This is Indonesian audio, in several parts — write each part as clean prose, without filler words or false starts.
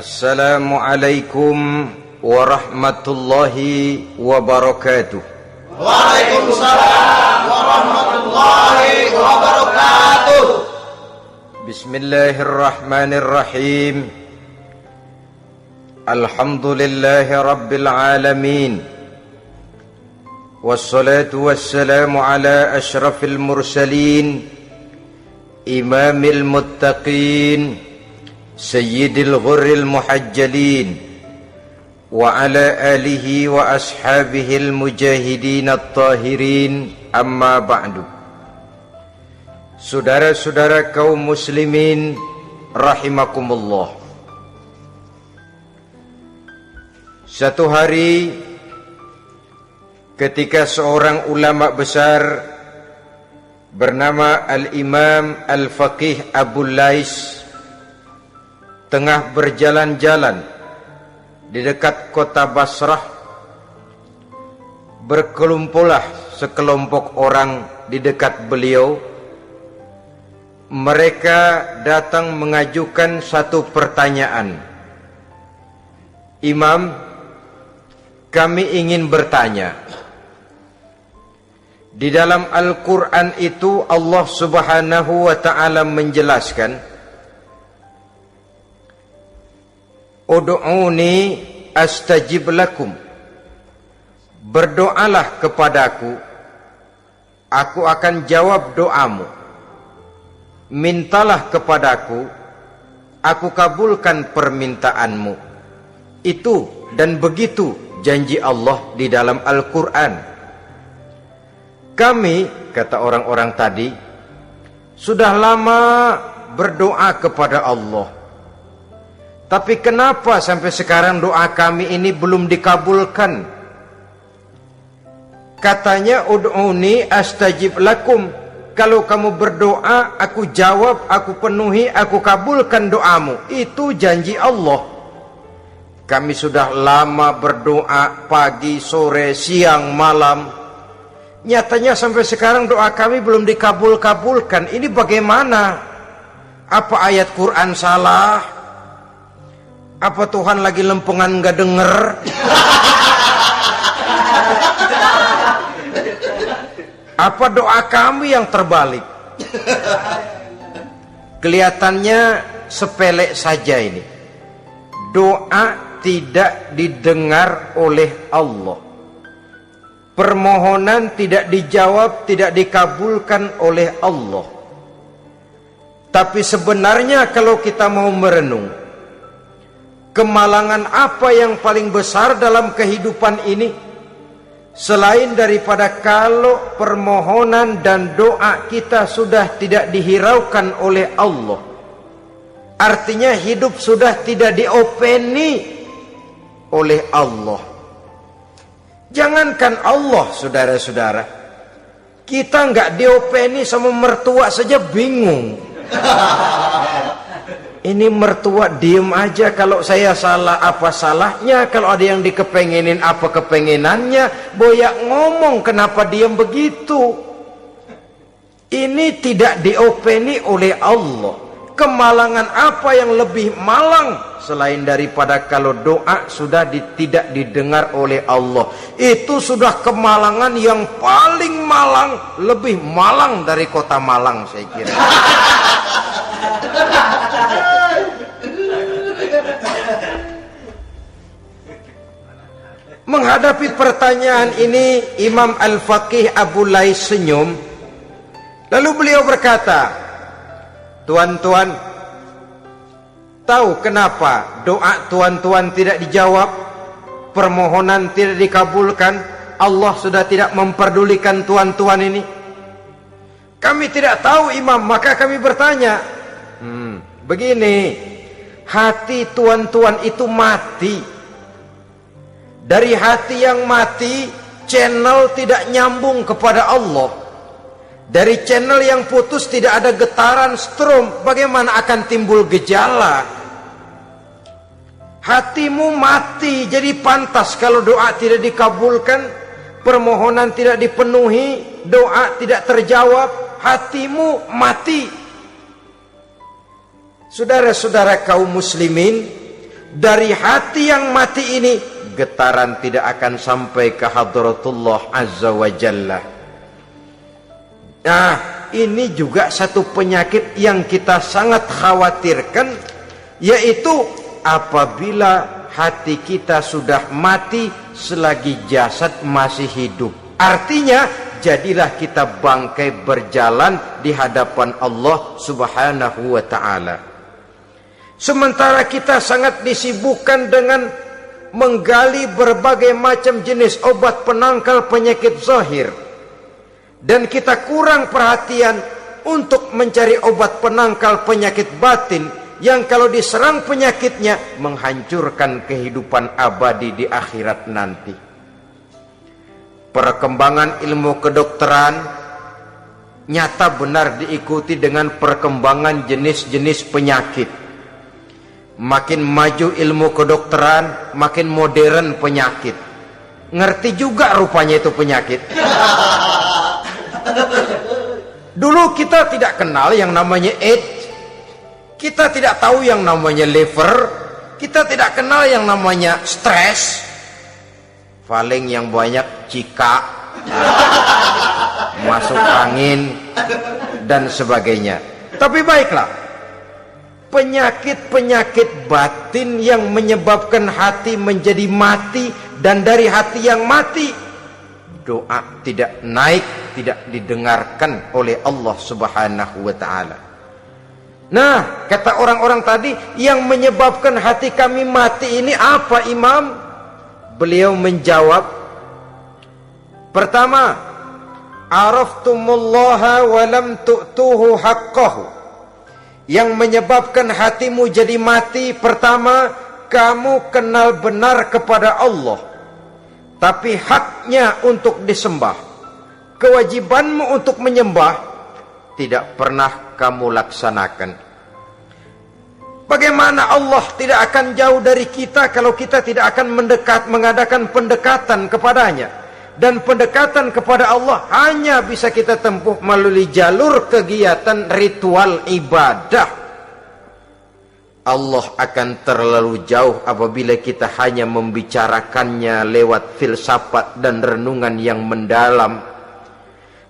Assalamualaikum warahmatullahi wabarakatuh. Waalaikumsalam warahmatullahi wabarakatuh. Bismillahirrahmanirrahim. Alhamdulillahi rabbil alamin. Wassalatu wassalamu ala ashrafil mursalin, imamil muttaqin, sayyidil ghurril muhajjalin, wa ala alihi wa ashabihil mujahidin at-tahirin, amma ba'du. Saudara-saudara kaum muslimin rahimakumullah. Satu hari ketika seorang ulama besar bernama Al-Imam Al-Faqih Abu Lais tengah berjalan-jalan di dekat kota Basrah, berkelumpulah sekelompok orang di dekat beliau. Mereka datang mengajukan satu pertanyaan. Imam, kami ingin bertanya. Di dalam Al-Quran itu Allah Subhanahu wa ta'ala menjelaskan, Ud'uni astajib lakum. Berdoalah kepadaku, aku akan jawab doamu. Mintalah kepadaku, aku kabulkan permintaanmu. Itu dan begitu janji Allah di dalam Al-Quran. Kami, kata orang-orang tadi, sudah lama berdoa kepada Allah. Tapi kenapa sampai sekarang doa kami ini belum dikabulkan? Katanya, ud'uni astajib lakum. Kalau kamu berdoa, aku jawab, aku penuhi, aku kabulkan doamu. Itu janji Allah. Kami sudah lama berdoa pagi, sore, siang, malam. Nyatanya sampai sekarang doa kami belum dikabulkan. Ini bagaimana? Apa ayat Quran salah? Apa Tuhan lagi lempengan nggak denger? Apa doa kami yang terbalik? Kelihatannya sepele saja ini. Doa tidak didengar oleh Allah. Permohonan tidak dijawab, tidak dikabulkan oleh Allah. Tapi sebenarnya kalau kita mau merenung, kemalangan apa yang paling besar dalam kehidupan ini selain daripada kalau permohonan dan doa kita sudah tidak dihiraukan oleh Allah? Artinya hidup sudah tidak diopeni oleh Allah. Jangankan Allah, saudara-saudara, kita nggak diopeni sama mertua saja bingung. Ini mertua diem aja, kalau saya salah apa salahnya, kalau ada yang dikepengenin apa kepengenannya, boyak ngomong kenapa diem begitu. Ini tidak diopeni oleh Allah. Kemalangan apa yang lebih malang selain daripada kalau doa sudah tidak didengar oleh Allah? Itu sudah kemalangan yang paling malang, lebih malang dari kota Malang saya kira. Menghadapi pertanyaan ini, Imam Al-Faqih Abu Lais senyum. Lalu beliau berkata, tuan-tuan, tahu kenapa doa tuan-tuan tidak dijawab, permohonan tidak dikabulkan? Allah sudah tidak memperdulikan tuan-tuan ini. Kami tidak tahu, Imam, maka kami bertanya. Begini, hati tuan-tuan itu mati. Dari hati yang mati, channel tidak nyambung kepada Allah. Dari channel yang putus tidak ada getaran strom, bagaimana akan timbul gejala? Hatimu mati, jadi pantas kalau doa tidak dikabulkan, permohonan tidak dipenuhi, doa tidak terjawab, hatimu mati. Saudara-saudara kaum muslimin, dari hati yang mati ini, getaran tidak akan sampai ke hadratullah azza wa jalla. Nah, ini juga satu penyakit yang kita sangat khawatirkan, yaitu apabila hati kita sudah mati selagi jasad masih hidup. Artinya, jadilah kita bangkai berjalan di hadapan Allah subhanahu wa ta'ala. Sementara kita sangat disibukkan dengan menggali berbagai macam jenis obat penangkal penyakit zahir, dan kita kurang perhatian untuk mencari obat penangkal penyakit batin yang kalau diserang penyakitnya menghancurkan kehidupan abadi di akhirat nanti. Perkembangan ilmu kedokteran nyata benar diikuti dengan perkembangan jenis-jenis penyakit. Makin maju ilmu kedokteran, makin modern penyakit. Ngerti juga rupanya itu penyakit. Dulu kita tidak kenal yang namanya AIDS. Kita tidak tahu yang namanya liver. Kita tidak kenal yang namanya stres. Paling yang banyak cika, masuk angin, dan sebagainya. Tapi baiklah, penyakit-penyakit batin yang menyebabkan hati menjadi mati, dan dari hati yang mati, doa tidak naik, tidak didengarkan oleh Allah subhanahu wa ta'ala. Nah, kata orang-orang tadi, yang menyebabkan hati kami mati ini apa, Imam? Beliau menjawab, pertama, araftumullaha wa lam tu'tuhu haqqahu. Yang menyebabkan hatimu jadi mati, pertama, kamu kenal benar kepada Allah, tapi haknya untuk disembah, kewajibanmu untuk menyembah, tidak pernah kamu laksanakan. Bagaimana Allah tidak akan jauh dari kita kalau kita tidak akan mengadakan pendekatan kepadanya? Dan pendekatan kepada Allah hanya bisa kita tempuh melalui jalur kegiatan ritual ibadah. Allah akan terlalu jauh apabila kita hanya membicarakannya lewat filsafat dan renungan yang mendalam.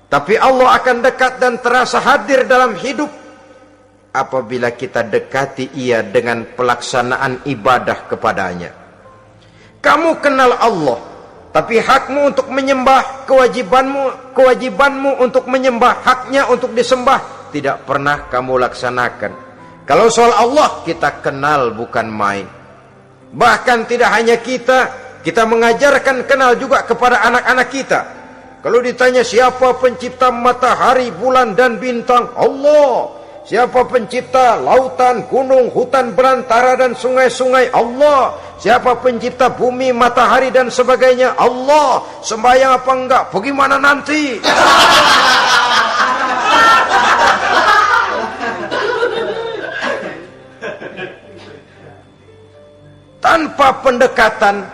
Tapi Allah akan dekat dan terasa hadir dalam hidup apabila kita dekati ia dengan pelaksanaan ibadah kepadanya. Kamu kenal Allah, tapi hakmu untuk menyembah, kewajibanmu untuk menyembah, haknya untuk disembah, tidak pernah kamu laksanakan. Kalau soal Allah kita kenal bukan main. Bahkan tidak hanya kita mengajarkan kenal juga kepada anak-anak kita. Kalau ditanya siapa pencipta matahari, bulan dan bintang, Allah. Siapa pencipta lautan, gunung, hutan belantara dan sungai-sungai? Allah. Siapa pencipta bumi, matahari dan sebagainya? Allah. Sembahyang apa enggak? Bagaimana nanti? Tanpa pendekatan,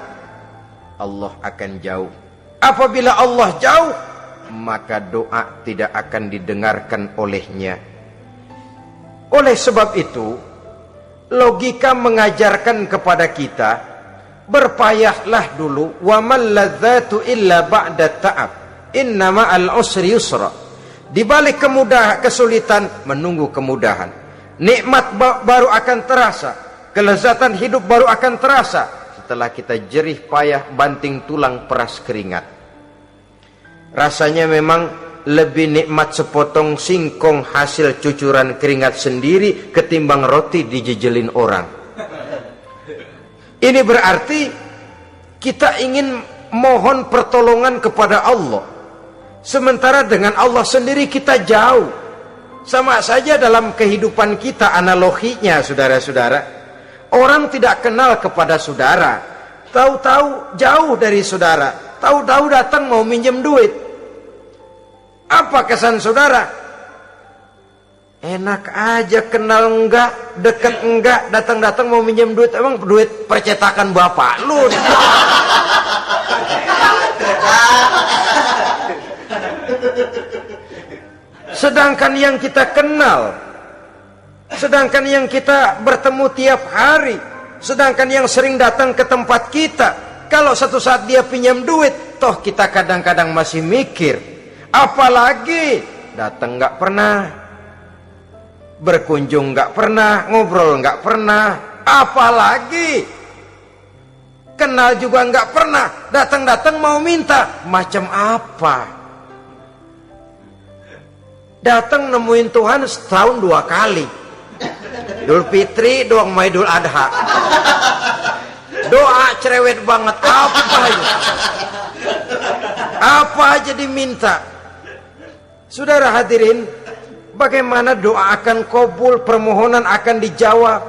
Allah akan jauh. Apabila Allah jauh, maka doa tidak akan didengarkan olehnya. Oleh sebab itu, logika mengajarkan kepada kita, berpayahlah dulu, wa mal ladzatu illa ba'da ta'ab, innama al-usri yusra. Di balik kesulitan menunggu kemudahan. Nikmat baru akan terasa, kelezatan hidup baru akan terasa setelah kita jerih payah banting tulang peras keringat. Rasanya memang lebih nikmat sepotong singkong hasil cucuran keringat sendiri ketimbang roti dijejelin orang. Ini berarti kita ingin mohon pertolongan kepada Allah, sementara dengan Allah sendiri kita jauh. Sama saja dalam kehidupan kita analoginya, saudara-saudara. Orang tidak kenal kepada saudara, tahu-tahu jauh dari saudara, tahu-tahu datang mau minjem duit. Apa kesan saudara? Enak aja, kenal enggak, deket enggak, datang-datang mau minjem duit. Emang duit percetakan bapak lu? Sedangkan yang kita kenal, sedangkan yang kita bertemu tiap hari, Sedangkan yang sering datang ke tempat kita, kalau satu saat dia pinjam duit, toh kita kadang-kadang masih mikir. Apalagi datang nggak pernah, berkunjung nggak pernah, ngobrol nggak pernah, apalagi kenal juga nggak pernah, datang-datang mau minta. Macam apa? Datang nemuin Tuhan setahun 2 kali, Idul Fitri doang sama Idul Adha. Doa cerewet banget, apa aja diminta. Saudara hadirin, bagaimana doa akan kabul, permohonan akan dijawab?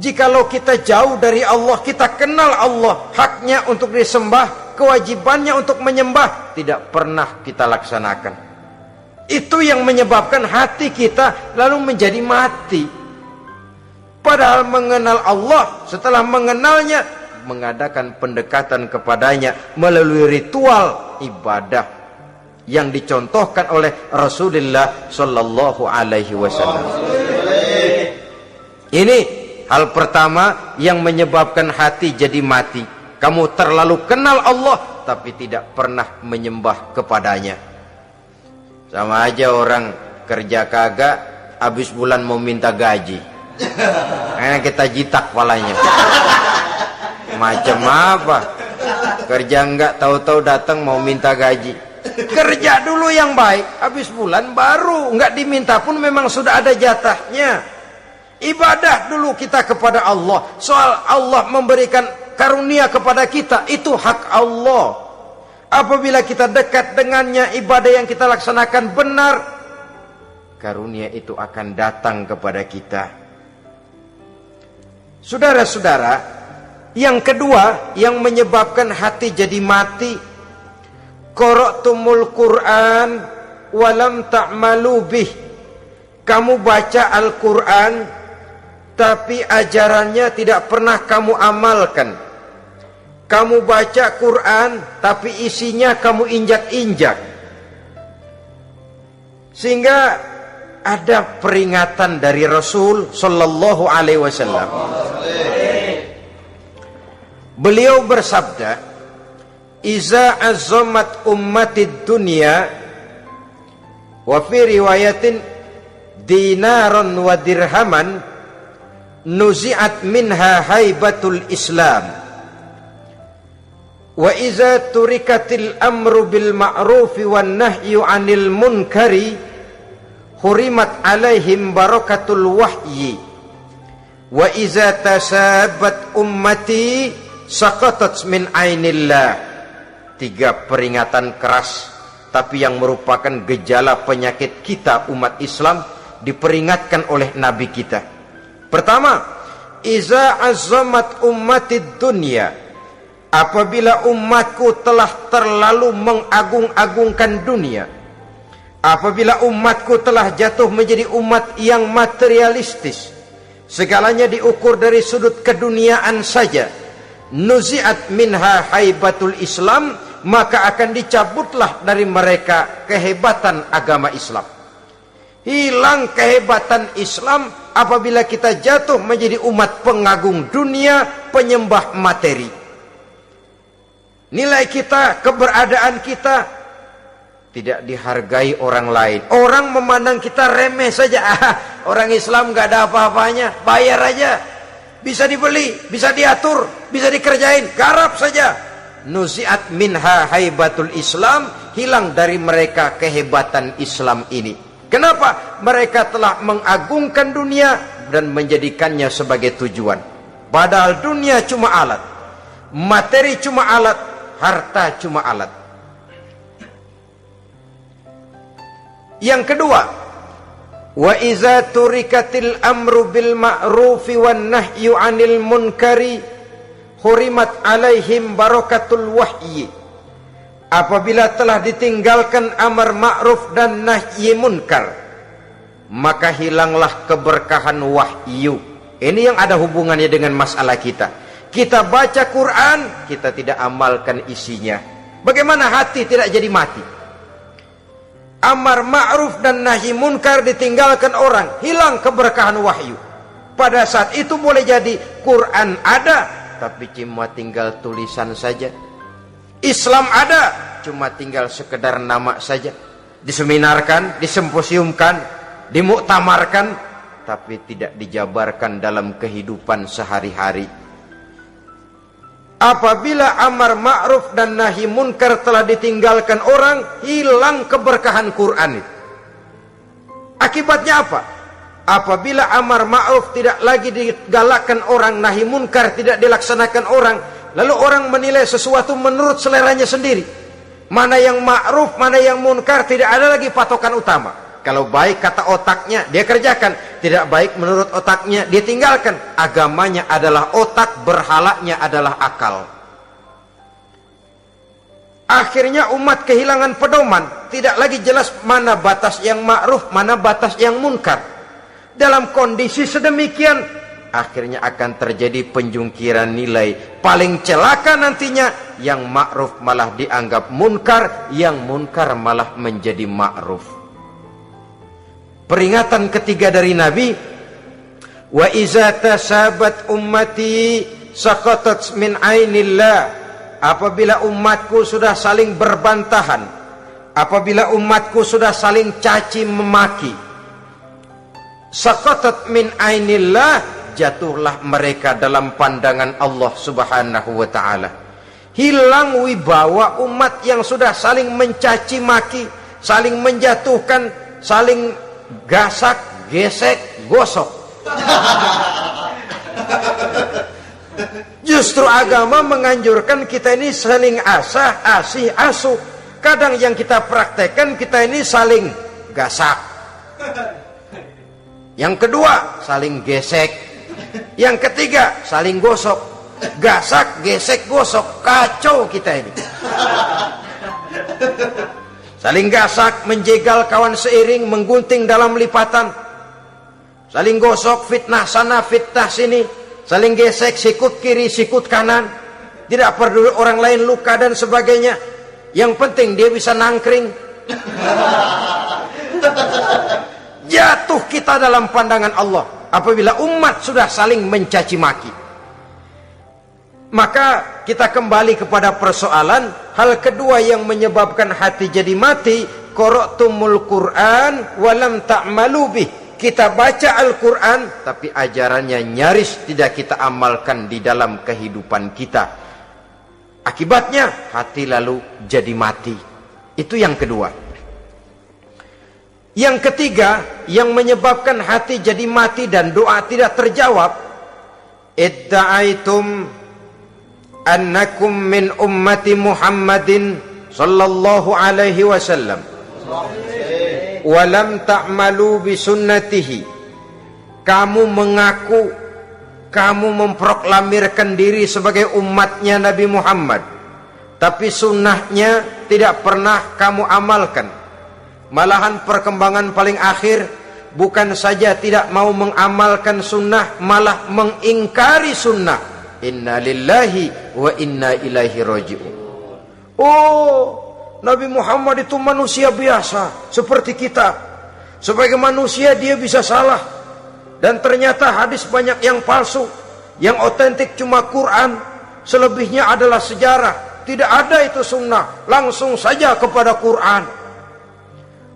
Jikalau kita jauh dari Allah, kita kenal Allah, haknya untuk disembah, kewajibannya untuk menyembah, tidak pernah kita laksanakan. Itu yang menyebabkan hati kita lalu menjadi mati. Padahal mengenal Allah, setelah mengenalnya, mengadakan pendekatan kepadanya melalui ritual ibadah yang dicontohkan oleh Rasulullah Sallallahu Alaihi Wasallam. Ini hal pertama yang menyebabkan hati jadi mati. Kamu terlalu kenal Allah tapi tidak pernah menyembah kepadanya. Sama aja orang kerja kagak, habis bulan mau minta gaji. Kita jitak palanya. Macam apa? Kerja enggak, tahu-tahu datang mau minta gaji. Kerja dulu yang baik, habis bulan baru enggak diminta pun memang sudah ada jatahnya. Ibadah dulu kita kepada Allah. Soal Allah memberikan karunia kepada kita, itu hak Allah. Apabila kita dekat dengannya, ibadah yang kita laksanakan benar, karunia itu akan datang kepada kita. Saudara-saudara, yang kedua yang menyebabkan hati jadi mati, qara'tumul Qur'an walam ta'malu bih. Kamu baca Al-Qur'an tapi ajarannya tidak pernah kamu amalkan. Kamu baca Quran tapi isinya kamu injak-injak. Sehingga ada peringatan dari Rasul Sallallahu Alaihi Wasallam. Beliau bersabda, "Iza azzamat ummatid dunya wa fi riwayatin dinaran wa dirhaman nuzi'at minha haibatul Islam. Wa iza turikatil amru bil ma'rufi wan nahyu 'anil munkari hurimat 'alaihim barakatul wahyi. Wa iza tasabat ummati saqatat min 'ainillah." 3 peringatan keras tapi yang merupakan gejala penyakit kita umat Islam diperingatkan oleh Nabi kita. Pertama, iza azzamat ummatid dunya. Apabila umatku telah terlalu mengagung-agungkan dunia, apabila umatku telah jatuh menjadi umat yang materialistis, segalanya diukur dari sudut keduniaan saja, nuzi'at minha haibatul Islam, maka akan dicabutlah dari mereka kehebatan agama Islam. Hilang kehebatan Islam apabila kita jatuh menjadi umat pengagung dunia, penyembah materi. Nilai kita, keberadaan kita tidak dihargai orang lain. Orang memandang kita remeh saja. Orang Islam gak ada apa-apanya, bayar aja. Bisa dibeli, bisa diatur, bisa dikerjain, garap saja. Nuzi'at minha haibatul Islam, hilang dari mereka kehebatan Islam ini. Kenapa? Mereka telah mengagungkan dunia dan menjadikannya sebagai tujuan. Padahal dunia cuma alat, materi cuma alat, harta cuma alat. Yang kedua, wa iza turikatil amru bil ma'rufi wan nahyu 'anil munkari hurimat 'alaihim barakatul wahyi. Apabila telah ditinggalkan amar ma'ruf dan nahi munkar, maka hilanglah keberkahan wahyu. Ini yang ada hubungannya dengan masalah kita. Kita baca Quran, kita tidak amalkan isinya. Bagaimana hati tidak jadi mati? Amar ma'ruf dan nahi munkar ditinggalkan orang, hilang keberkahan wahyu. Pada saat itu boleh jadi Quran ada, tapi cuma tinggal tulisan saja. Islam ada, cuma tinggal sekedar nama saja. Diseminarkan, disimposiumkan, dimuktamarkan, tapi tidak dijabarkan dalam kehidupan sehari-hari. Apabila amar ma'ruf dan nahi munkar telah ditinggalkan orang, hilang keberkahan Quran itu. Akibatnya apa? Apabila amar ma'ruf tidak lagi digalakkan orang, nahi munkar tidak dilaksanakan orang, lalu orang menilai sesuatu menurut seleranya sendiri. Mana yang ma'ruf, mana yang munkar, tidak ada lagi patokan utama. Kalau baik kata otaknya, dia kerjakan. Tidak baik menurut otaknya, dia tinggalkan. Agamanya adalah otak, berhalanya adalah akal. Akhirnya umat kehilangan pedoman. Tidak lagi jelas mana batas yang ma'ruf, mana batas yang munkar. Dalam kondisi sedemikian, akhirnya akan terjadi penjungkiran nilai. Paling celaka nantinya, yang ma'ruf malah dianggap munkar, yang munkar malah menjadi ma'ruf. Peringatan ketiga dari Nabi, wa iza tasabat ummati saqatat min ainillah. Apabila umatku sudah saling berbantahan, apabila umatku sudah saling caci memaki, saqatat min ainillah, jatuhlah mereka dalam pandangan Allah Subhanahu wa taala. Hilang wibawa umat yang sudah saling mencaci maki, saling menjatuhkan, saling gasak, gesek, gosok. Justru agama menganjurkan kita ini saling asah, asih, asuh. Kadang yang kita praktekkan, kita ini saling gasak. Yang kedua, saling gesek. Yang ketiga, saling gosok. Gasak, gesek, gosok. Kacau kita ini. Saling gasak, menjegal kawan seiring, menggunting dalam lipatan. Saling gosok, fitnah sana, fitnah sini. Saling gesek, sikut kiri, sikut kanan. Tidak peduli orang lain luka dan sebagainya. Yang penting dia bisa nangkring. Jatuh kita dalam pandangan Allah apabila umat sudah saling mencaci maki. Maka kita kembali kepada persoalan. Hal kedua yang menyebabkan hati jadi mati, qara'tumul Qur'an walam ta'malu bih. Kita baca Al-Quran, tapi ajarannya nyaris tidak kita amalkan di dalam kehidupan kita. Akibatnya hati lalu jadi mati. Itu yang kedua. Yang ketiga yang menyebabkan hati jadi mati dan doa tidak terjawab, idda'aitum annakum min ummati Muhammadin sallallahu alaihi wasallam walam ta'malu bisunnatihi. Kamu mengaku, kamu memproklamirkan diri sebagai umatnya Nabi Muhammad, tapi sunnahnya tidak pernah kamu amalkan. Malahan perkembangan paling akhir, bukan saja tidak mau mengamalkan sunnah, malah mengingkari sunnah. Inna lillahi wa inna ilaihi raji'un. Oh, Nabi Muhammad itu manusia biasa seperti kita. Sebagai manusia dia bisa salah. Dan ternyata hadis banyak yang palsu. Yang otentik cuma Quran. Selebihnya adalah sejarah. Tidak ada itu sunnah. Langsung saja kepada Quran.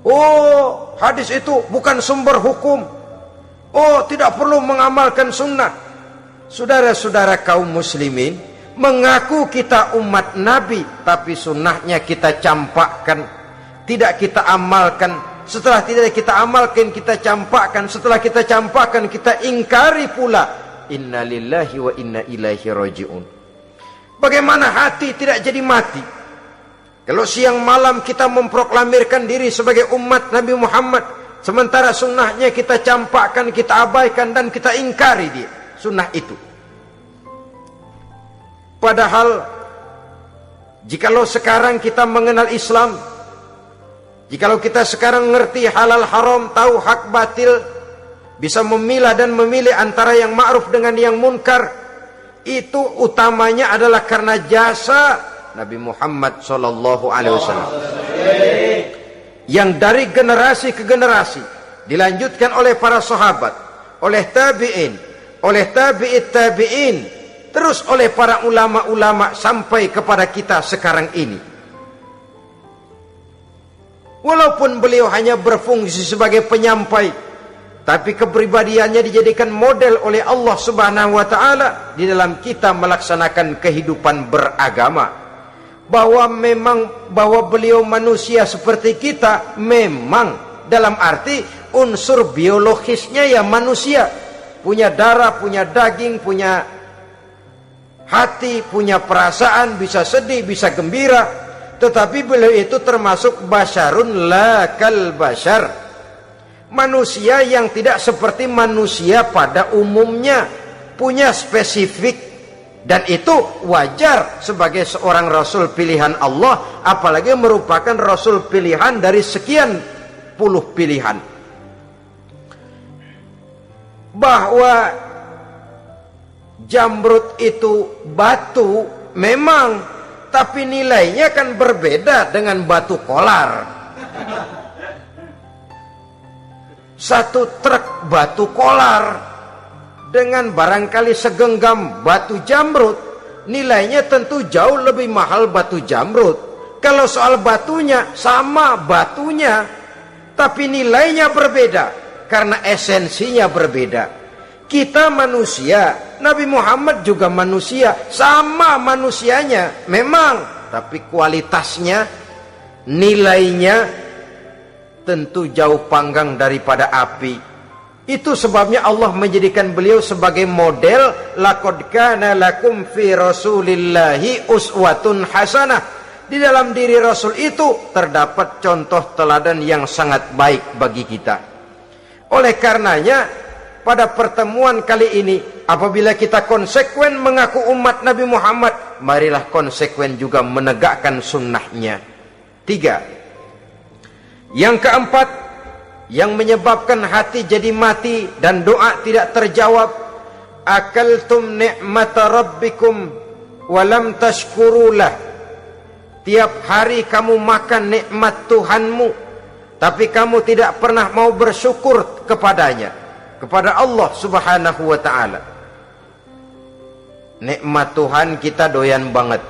Oh, hadis itu bukan sumber hukum. Oh, tidak perlu mengamalkan sunnah. Saudara-saudara kaum muslimin, mengaku kita umat Nabi, tapi sunnahnya kita campakkan, tidak kita amalkan. Setelah tidak kita amalkan, kita campakkan. Setelah kita campakkan, kita ingkari pula. Inna lillahi wa inna ilaihi raji'un. Bagaimana hati tidak jadi mati? Kalau siang malam kita memproklamirkan diri sebagai umat Nabi Muhammad, sementara sunnahnya kita campakkan, kita abaikan, dan kita ingkari dia sunnah itu. Padahal jikalau sekarang kita mengenal Islam, jikalau kita sekarang ngerti halal haram, tahu hak batil, bisa memilah dan memilih antara yang ma'ruf dengan yang munkar, itu utamanya adalah karena jasa Nabi Muhammad SAW, yang dari generasi ke generasi dilanjutkan oleh para sahabat, oleh tabi'in, oleh tabi'it tabi'in, terus oleh para ulama-ulama sampai kepada kita sekarang ini. Walaupun beliau hanya berfungsi sebagai penyampai, tapi kepribadiannya dijadikan model oleh Allah Subhanahu wa taala di dalam kita melaksanakan kehidupan beragama. Bahwa beliau manusia seperti kita, memang dalam arti unsur biologisnya ya manusia, punya darah, punya daging, punya hati, punya perasaan, bisa sedih, bisa gembira. Tetapi beliau itu termasuk basyarun la kal basyar, manusia yang tidak seperti manusia pada umumnya, punya spesifik, dan itu wajar sebagai seorang rasul pilihan Allah, apalagi merupakan rasul pilihan dari sekian puluh pilihan. Bahwa jamrud itu batu memang, tapi nilainya kan berbeda dengan batu kolar. Satu truk batu kolar dengan barangkali segenggam batu jamrud, nilainya tentu jauh lebih mahal batu jamrud. Kalau soal batunya, sama batunya, tapi nilainya berbeda karena esensinya berbeda. Kita manusia, Nabi Muhammad juga manusia, sama manusianya memang, tapi kualitasnya, nilainya tentu jauh panggang daripada api. Itu sebabnya Allah menjadikan beliau sebagai model. Laqad kana lakum fi rasulillahi uswatun hasanah. Di dalam diri Rasul itu terdapat contoh teladan yang sangat baik bagi kita. Oleh karenanya, pada pertemuan kali ini, apabila kita konsekuen mengaku umat Nabi Muhammad, marilah konsekuen juga menegakkan sunnahnya. 3. Yang keempat, yang menyebabkan hati jadi mati dan doa tidak terjawab, akaltum ni'mata rabbikum walam tashkurulah. Tiap hari kamu makan nikmat Tuhanmu, tapi kamu tidak pernah mau bersyukur kepadanya, kepada Allah Subhanahu wa ta'ala. Nikmat Tuhan kita doyan banget,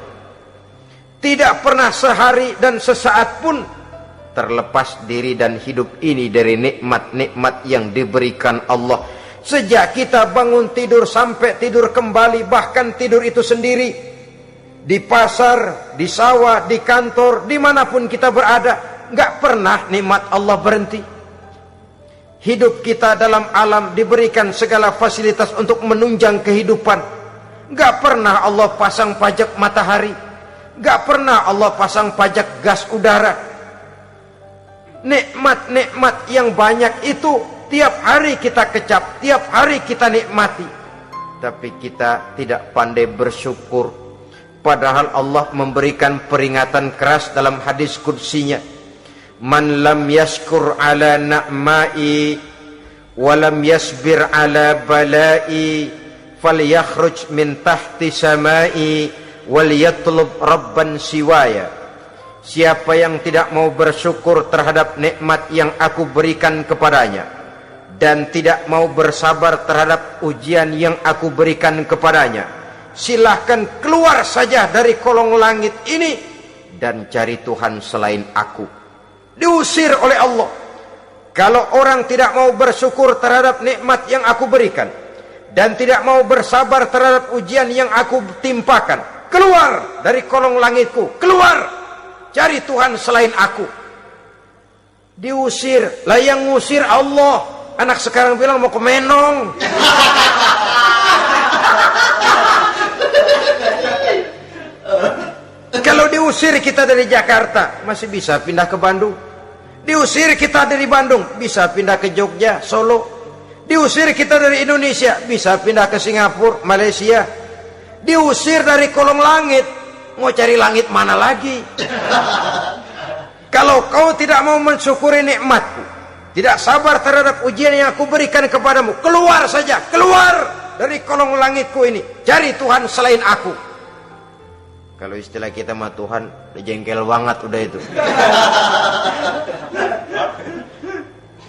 tidak pernah sehari dan sesaat pun terlepas diri dan hidup ini dari nikmat-nikmat yang diberikan Allah. Sejak kita bangun tidur sampai tidur kembali, bahkan tidur itu sendiri, di pasar, di sawah, di kantor, dimanapun kita berada, nggak pernah nikmat Allah berhenti. Hidup kita dalam alam diberikan segala fasilitas untuk menunjang kehidupan. Gak pernah Allah pasang pajak matahari, gak pernah Allah pasang pajak gas udara. Nikmat-nikmat yang banyak itu tiap hari kita kecap, tiap hari kita nikmati, tapi kita tidak pandai bersyukur. Padahal Allah memberikan peringatan keras dalam hadis qudsinya, man lam yashkur ala na'mai walam yasbir ala balai falyakhruj min tahti samai wal yatlub rabban siwaya. Siapa yang tidak mau bersyukur terhadap nikmat yang aku berikan kepadanya dan tidak mau bersabar terhadap ujian yang aku berikan kepadanya, silahkan keluar saja dari kolong langit ini dan cari Tuhan selain aku. Diusir oleh Allah. Kalau orang tidak mau bersyukur terhadap nikmat yang aku berikan dan tidak mau bersabar terhadap ujian yang aku timpakan, keluar dari kolong langitku, keluar, cari Tuhan selain aku. Diusir. Lah yang ngusir Allah. Anak sekarang bilang mau ke Menong. Kalau diusir kita dari Jakarta, masih bisa pindah ke Bandung. Diusir kita dari Bandung, bisa pindah ke Jogja, Solo. Diusir kita dari Indonesia, bisa pindah ke Singapura, Malaysia. Diusir dari kolong langit, mau cari langit mana lagi? Kalau kau tidak mau mensyukuri nikmatku, tidak sabar terhadap ujian yang aku berikan kepadamu, keluar saja, keluar dari kolong langitku ini, cari Tuhan selain aku. Kalau istilah kita mah Tuhan udah jengkel banget udah itu.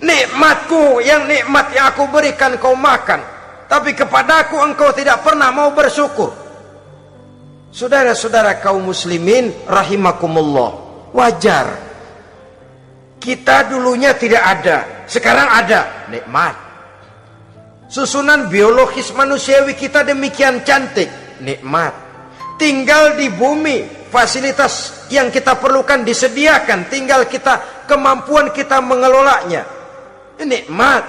Nikmatku, yang nikmat yang aku berikan kau makan, tapi kepadaku engkau tidak pernah mau bersyukur. Saudara-saudara kaum muslimin rahimakumullah, wajar. Kita dulunya tidak ada, sekarang ada, nikmat. Susunan biologis manusiawi kita demikian cantik, nikmat. Tinggal di bumi, fasilitas yang kita perlukan disediakan, tinggal kemampuan kita mengelolanya, nikmat.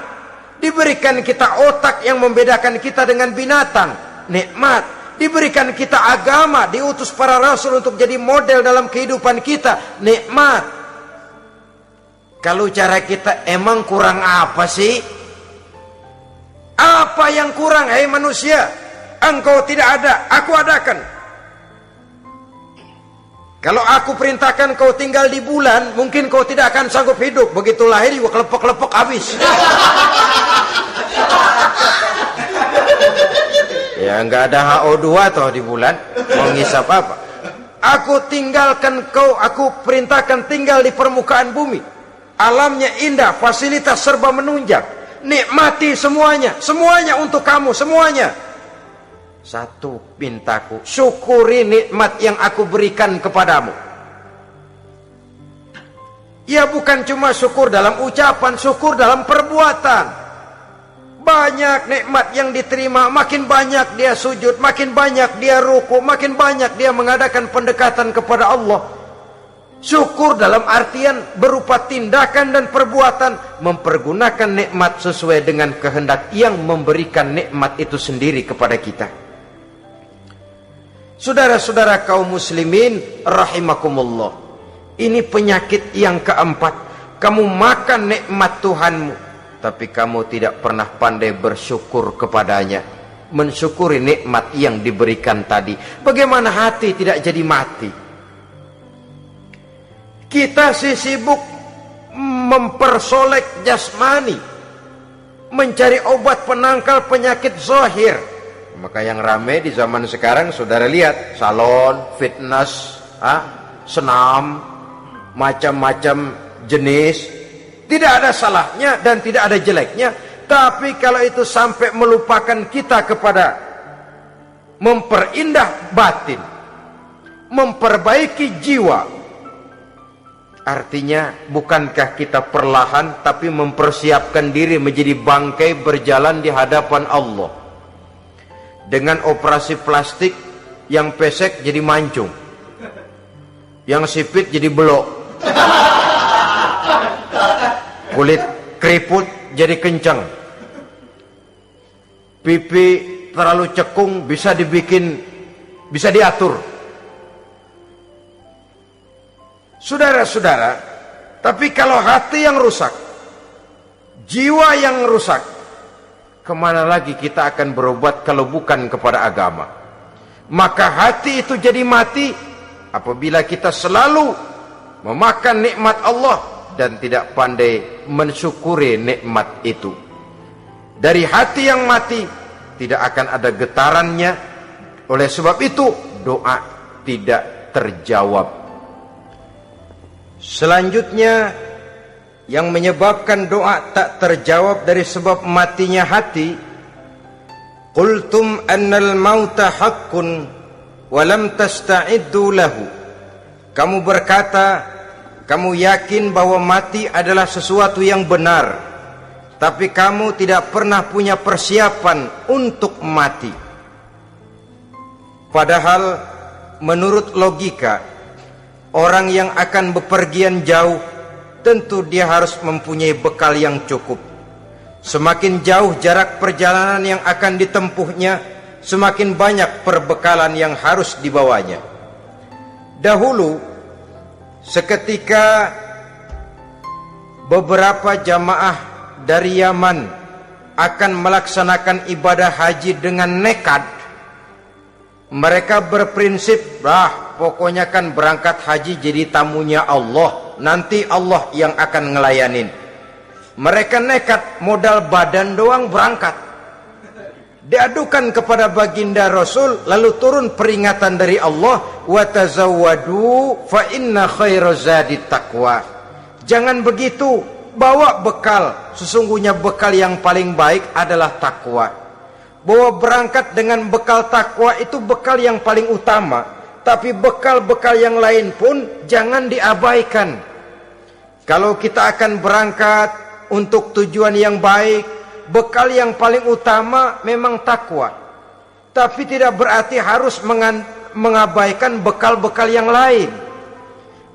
Diberikan kita otak yang membedakan kita dengan binatang, nikmat. Diberikan kita agama, diutus para rasul untuk jadi model dalam kehidupan kita, nikmat. Kalau cara kita emang kurang apa sih? Apa yang kurang, hai manusia? Engkau tidak ada, aku adakan. Kalau aku perintahkan kau tinggal di bulan, mungkin kau tidak akan sanggup hidup. Begitu lahir juga kelepok-kelepok habis. Ya nggak ada HO2 toh di bulan, mau ngisap apa? Aku tinggalkan kau, aku perintahkan tinggal di permukaan bumi. Alamnya indah, fasilitas serba menunjang. Nikmati semuanya, semuanya untuk kamu, semuanya. Satu pintaku, syukuri nikmat yang aku berikan kepadamu. Ya bukan cuma syukur dalam ucapan, syukur dalam perbuatan. Banyak nikmat yang diterima, makin banyak dia sujud, makin banyak dia ruku, makin banyak dia mengadakan pendekatan kepada Allah. Syukur dalam artian berupa tindakan dan perbuatan, mempergunakan nikmat sesuai dengan kehendak yang memberikan nikmat itu sendiri kepada kita. Saudara-saudara kaum muslimin rahimakumullah, ini penyakit yang keempat. Kamu makan nikmat Tuhanmu, tapi kamu tidak pernah pandai bersyukur kepadanya, mensyukuri nikmat yang diberikan tadi. Bagaimana hati tidak jadi mati? Kita sibuk mempersolek jasmani, mencari obat penangkal penyakit zahir. Maka yang ramai di zaman sekarang, saudara lihat, salon, fitness, senam, macam-macam jenis. Tidak ada salahnya dan tidak ada jeleknya. Tapi kalau itu sampai melupakan kita kepada memperindah batin, memperbaiki jiwa, artinya bukankah kita perlahan tapi mempersiapkan diri menjadi bangkai berjalan di hadapan Allah? Dengan operasi plastik, yang pesek jadi mancung, yang sipit jadi belok, kulit keriput jadi kencang, pipi terlalu cekung bisa diatur. Saudara-saudara, tapi kalau hati yang rusak, jiwa yang rusak, kemana lagi kita akan berobat kalau bukan kepada agama? Maka hati itu jadi mati apabila kita selalu memakan nikmat Allah dan tidak pandai mensyukuri nikmat itu. Dari hati yang mati tidak akan ada getarannya. Oleh sebab itu doa tidak terjawab. Selanjutnya, yang menyebabkan doa tak terjawab dari sebab matinya hati, qultum annal mauta haqqun wa lam tasta'iddu lahu. Kamu berkata, kamu yakin bahwa mati adalah sesuatu yang benar, tapi kamu tidak pernah punya persiapan untuk mati. Padahal menurut logika, orang yang akan bepergian jauh tentu dia harus mempunyai bekal yang cukup. Semakin jauh jarak perjalanan yang akan ditempuhnya, semakin banyak perbekalan yang harus dibawanya. Dahulu, seketika beberapa jamaah dari Yaman akan melaksanakan ibadah haji dengan nekat. Mereka berprinsip, pokoknya kan berangkat haji jadi tamunya Allah, nanti Allah yang akan ngelayanin. Mereka nekat, modal badan doang berangkat. Diadukan kepada baginda Rasul, lalu turun peringatan dari Allah, wa tazawwadu fa inna khairaz zadi taqwa. Jangan begitu, bawa bekal, sesungguhnya bekal yang paling baik adalah takwa. bahwa berangkat dengan bekal takwa itu bekal yang paling utama, tapi bekal-bekal yang lain pun jangan diabaikan. Kalau kita akan berangkat untuk tujuan yang baik, bekal yang paling utama memang takwa, tapi tidak berarti harus mengabaikan bekal-bekal yang lain.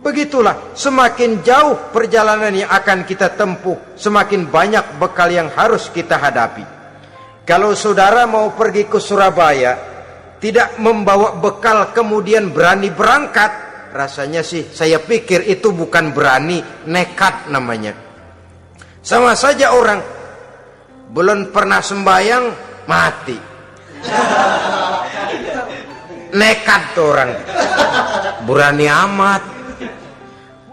Begitulah, semakin jauh perjalanan yang akan kita tempuh, semakin banyak bekal yang harus kita hadapi. Kalau saudara mau pergi ke Surabaya, tidak membawa bekal kemudian berani berangkat, rasanya sih saya pikir itu bukan berani, nekat namanya. Sama saja orang belum pernah sembahyang mati, nekat tuh orang, berani amat.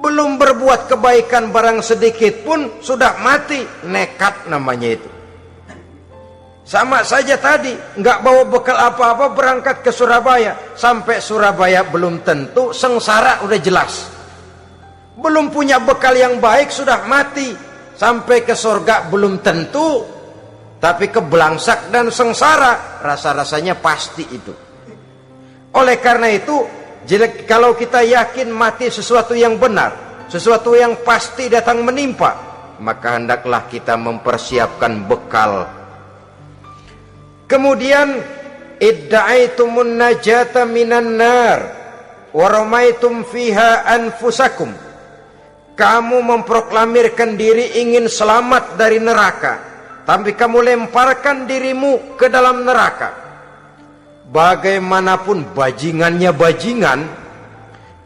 Belum berbuat kebaikan barang sedikit pun sudah mati, nekat namanya itu. Sama saja tadi, nggak bawa bekal apa-apa berangkat ke Surabaya. Sampai Surabaya belum tentu, sengsara udah jelas. Belum punya bekal yang baik sudah mati. Sampai ke surga belum tentu, tapi kebelangsak dan sengsara rasa-rasanya pasti itu. Oleh karena itu, kalau kita yakin mati sesuatu yang benar, sesuatu yang pasti datang menimpa, maka hendaklah kita mempersiapkan bekal. Kemudian idda'aitumun najata minan nar wa ramaitum fiha anfusakum. Kamu memproklamirkan diri ingin selamat dari neraka, tapi kamu lemparkan dirimu ke dalam neraka. Bagaimanapun bajingannya bajingan,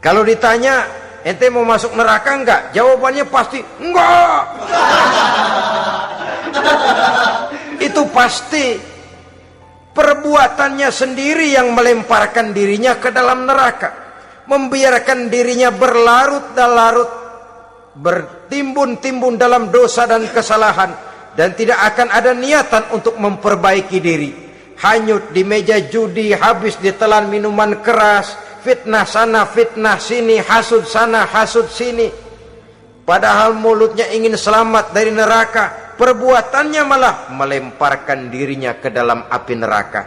kalau ditanya ente mau masuk neraka enggak, jawabannya pasti enggak. Itu pasti. Perbuatannya sendiri yang melemparkan dirinya ke dalam neraka, membiarkan dirinya berlarut-larut, bertimbun-timbun dalam dosa dan kesalahan, dan tidak akan ada niatan untuk memperbaiki diri. Hanyut di meja judi, habis ditelan minuman keras, fitnah sana fitnah sini, hasud sana hasud sini. Padahal mulutnya ingin selamat dari neraka, perbuatannya malah melemparkan dirinya ke dalam api neraka.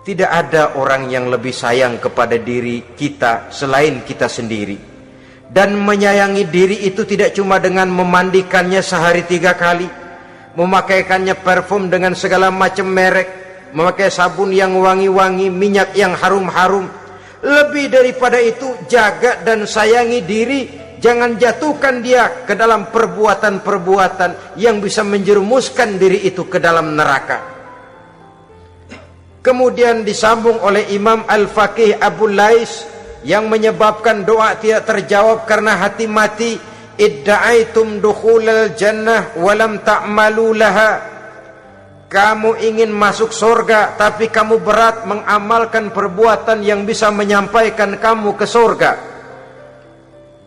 Tidak ada orang yang lebih sayang kepada diri kita selain kita sendiri. Dan menyayangi diri itu tidak cuma dengan memandikannya sehari 3 kali, memakaikannya parfum dengan segala macam merek, memakai sabun yang wangi-wangi, minyak yang harum-harum. Lebih daripada itu, jaga dan sayangi diri. Jangan jatuhkan dia ke dalam perbuatan-perbuatan yang bisa menjerumuskan diri itu ke dalam neraka. Kemudian disambung oleh Imam Al-Faqih Abu Lais yang menyebabkan doa tidak terjawab karena hati mati. Idda'aitum dukhulal jannah walam ta'malu laha. Kamu ingin masuk surga, tapi kamu berat mengamalkan perbuatan yang bisa menyampaikan kamu ke surga.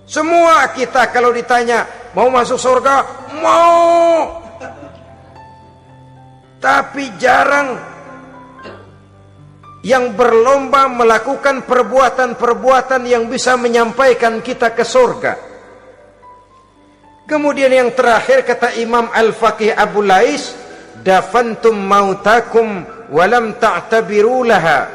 Semua kita kalau ditanya mau masuk surga, mau. Tapi jarang yang berlomba melakukan perbuatan-perbuatan yang bisa menyampaikan kita ke surga. Kemudian yang terakhir kata Imam Al-Faqih Abu Lais, dafantum mautakum walam ta'tabiru laha.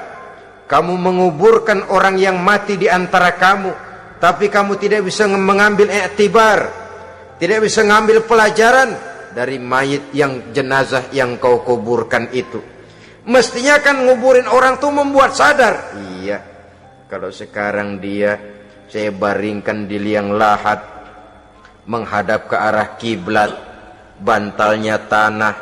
Kamu menguburkan orang yang mati di antara kamu, tapi kamu tidak bisa mengambil iktibar, tidak bisa mengambil pelajaran dari mayit yang jenazah yang kau kuburkan itu. Mestinya kan nguburin orang tuh membuat sadar. Iya, kalau sekarang saya baringkan di liang lahat, menghadap ke arah kiblat, bantalnya tanah,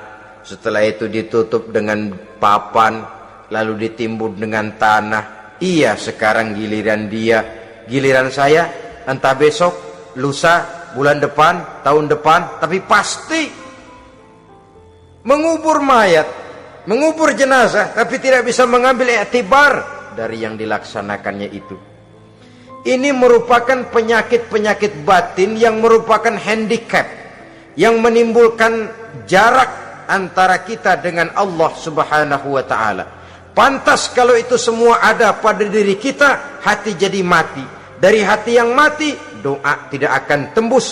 setelah itu ditutup dengan papan, lalu ditimbun dengan tanah. Iya, sekarang giliran saya, entah besok, lusa, bulan depan, tahun depan, tapi pasti mengubur mayat, mengubur jenazah, tapi tidak bisa mengambil iktibar dari yang dilaksanakannya itu. Ini merupakan penyakit-penyakit batin yang merupakan handicap, yang menimbulkan jarak antara kita dengan Allah Subhanahu wa ta'ala. Pantas kalau itu semua ada pada diri kita, hati jadi mati. Dari hati yang mati, doa tidak akan tembus.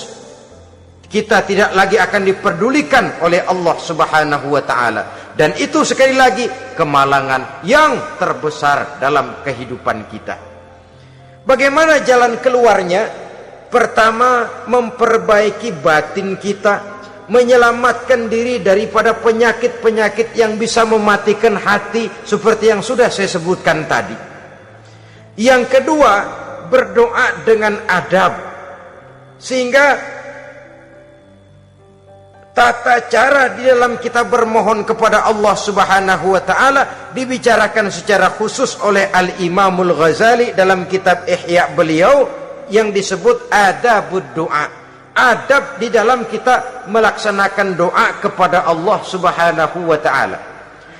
Kita tidak lagi akan diperdulikan oleh Allah Subhanahu wa ta'ala. Dan itu sekali lagi kemalangan yang terbesar dalam kehidupan kita. Bagaimana jalan keluarnya? Pertama, memperbaiki batin kita, menyelamatkan diri daripada penyakit-penyakit yang bisa mematikan hati seperti yang sudah saya sebutkan tadi. Yang kedua, berdoa dengan adab, sehingga tata cara di dalam kita bermohon kepada Allah Subhanahu wa taala dibicarakan secara khusus oleh Al-Imamul Ghazali dalam kitab Ihya beliau yang disebut adabud doa. Adab di dalam kita melaksanakan doa kepada Allah Subhanahu wa taala.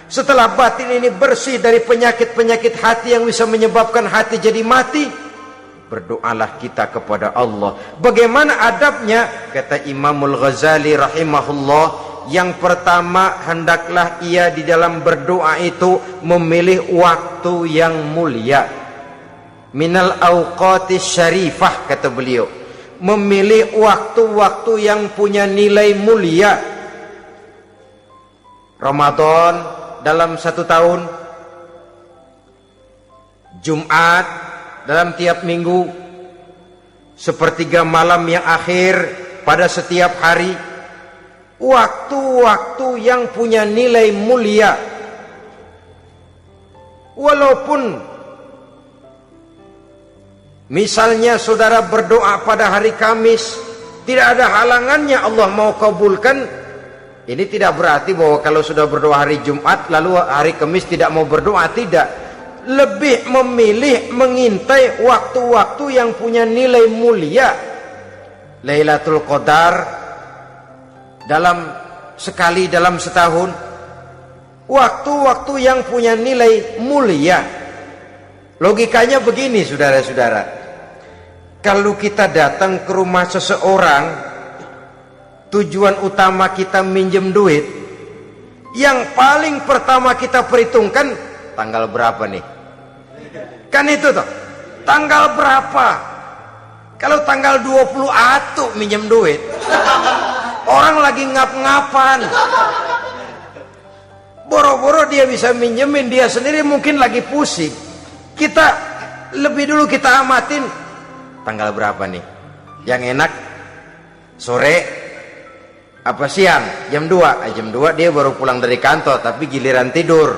Setelah batin ini bersih dari penyakit-penyakit hati yang bisa menyebabkan hati jadi mati, berdoalah kita kepada Allah. Bagaimana adabnya? Kata Imamul Ghazali rahimahullah, yang pertama hendaklah ia di dalam berdoa itu memilih waktu yang mulia. Minal awqatis syarifah, kata beliau. Memilih waktu-waktu yang punya nilai mulia. Ramadan dalam 1 tahun, Jumat dalam tiap minggu, sepertiga malam yang akhir pada setiap hari. Waktu-waktu yang punya nilai mulia. Walaupun misalnya saudara berdoa pada hari Kamis, tidak ada halangannya Allah mau kabulkan. Ini tidak berarti bahwa kalau sudah berdoa hari Jumat lalu hari Kamis tidak mau berdoa, tidak. Lebih memilih mengintai waktu-waktu yang punya nilai mulia. Lailatul Qadar sekali dalam setahun. Waktu-waktu yang punya nilai mulia. Logikanya begini, saudara-saudara. Kalau kita datang ke rumah seseorang, tujuan utama kita minjem duit, yang paling pertama kita perhitungkan tanggal berapa nih? Kan itu toh, tanggal berapa? Kalau tanggal 20 atuh minjem duit, orang lagi ngap-ngapan, boro-boro dia bisa minjemin, dia sendiri mungkin lagi pusing. Kita lebih dulu kita amatin tanggal berapa nih? Yang enak sore apa siang? Jam 2. Jam 2 dia baru pulang dari kantor, tapi giliran tidur.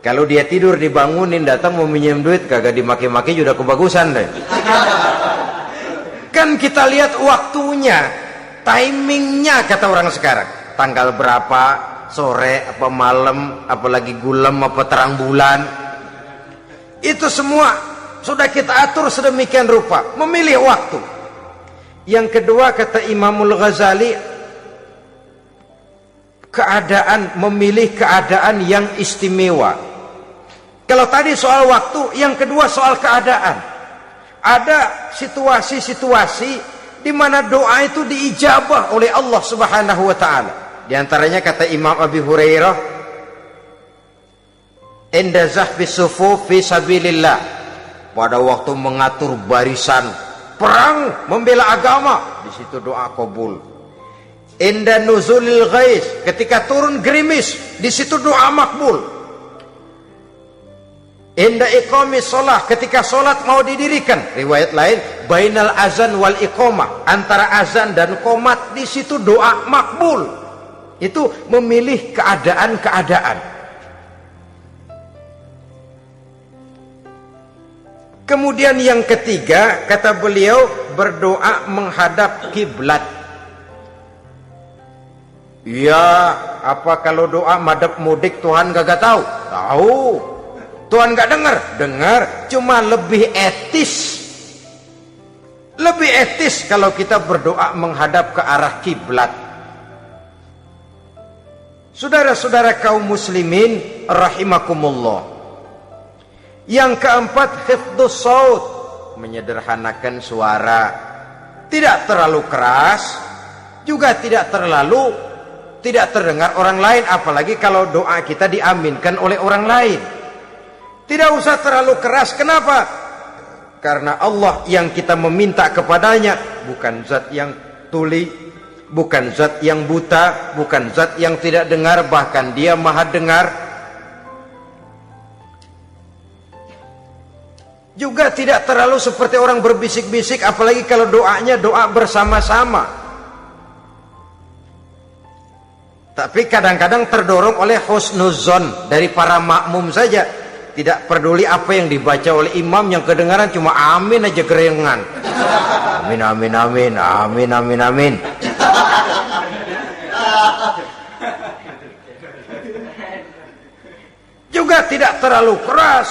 Kalau dia tidur dibangunin datang mau minjem duit, kagak dimaki-maki sudah kebagusan deh. Kan kita lihat waktunya, timingnya kata orang sekarang. Tanggal berapa, sore apa malam, apalagi gulam apa terang bulan. Itu semua sudah kita atur sedemikian rupa, memilih waktu. Yang kedua kata Imamul Ghazali, memilih keadaan yang istimewa. Kalau tadi soal waktu, yang kedua soal keadaan. Ada situasi-situasi di mana doa itu diijabah oleh Allah Subhanahu wa taala. Di antaranya kata Imam Abi Hurairah, inda zahfis sufuf fi sabilillah, pada waktu mengatur barisan perang membela agama, di situ doa kabul. Inda nuzulil ghais, ketika turun gerimis, di situ doa makbul. Inda iqamis shalah, ketika salat mau didirikan, riwayat lain bainal azan wal iqamah, antara azan dan qomat, di situ doa makbul. Itu memilih keadaan-keadaan. Kemudian yang ketiga kata beliau, berdoa menghadap kiblat. Ya, apa kalau doa madhab mudik Tuhan gak tahu? Tahu. Tuhan gak dengar? Dengar, cuma lebih etis. Lebih etis kalau kita berdoa menghadap ke arah kiblat. Saudara-saudara kaum muslimin rahimakumullah. Yang keempat, hifdzus saut, menyederhanakan suara. Tidak terlalu keras, juga tidak terdengar orang lain, apalagi kalau doa kita diaminkan oleh orang lain. Tidak usah terlalu keras. Kenapa? Karena Allah yang kita meminta kepadanya bukan zat yang tuli, bukan zat yang buta, bukan zat yang tidak dengar, bahkan dia maha dengar. Juga tidak terlalu seperti orang berbisik-bisik, apalagi kalau doanya doa bersama-sama. Tapi kadang-kadang terdorong oleh husnuzon dari para makmum saja. Tidak peduli apa yang dibaca oleh imam, yang kedengaran cuma amin aja gerengan. Amin, amin, amin, amin, amin, amin. Juga tidak terlalu keras,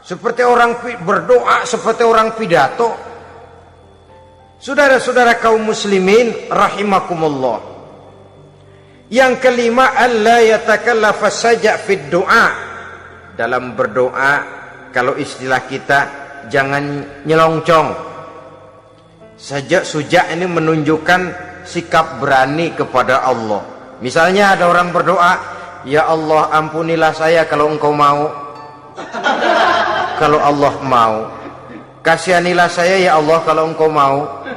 seperti orang berdoa, seperti orang pidato. Saudara-saudara kaum muslimin rahimakumullah. Yang kelima, alla yatakallafa saja fid du'a. Dalam berdoa, kalau istilah kita, jangan nyelongcong. Sajak ini menunjukkan sikap berani kepada Allah. Misalnya ada orang berdoa, ya Allah ampunilah saya kalau engkau mau. Kalau Allah mau. Kasihanilah saya ya Allah kalau engkau mau.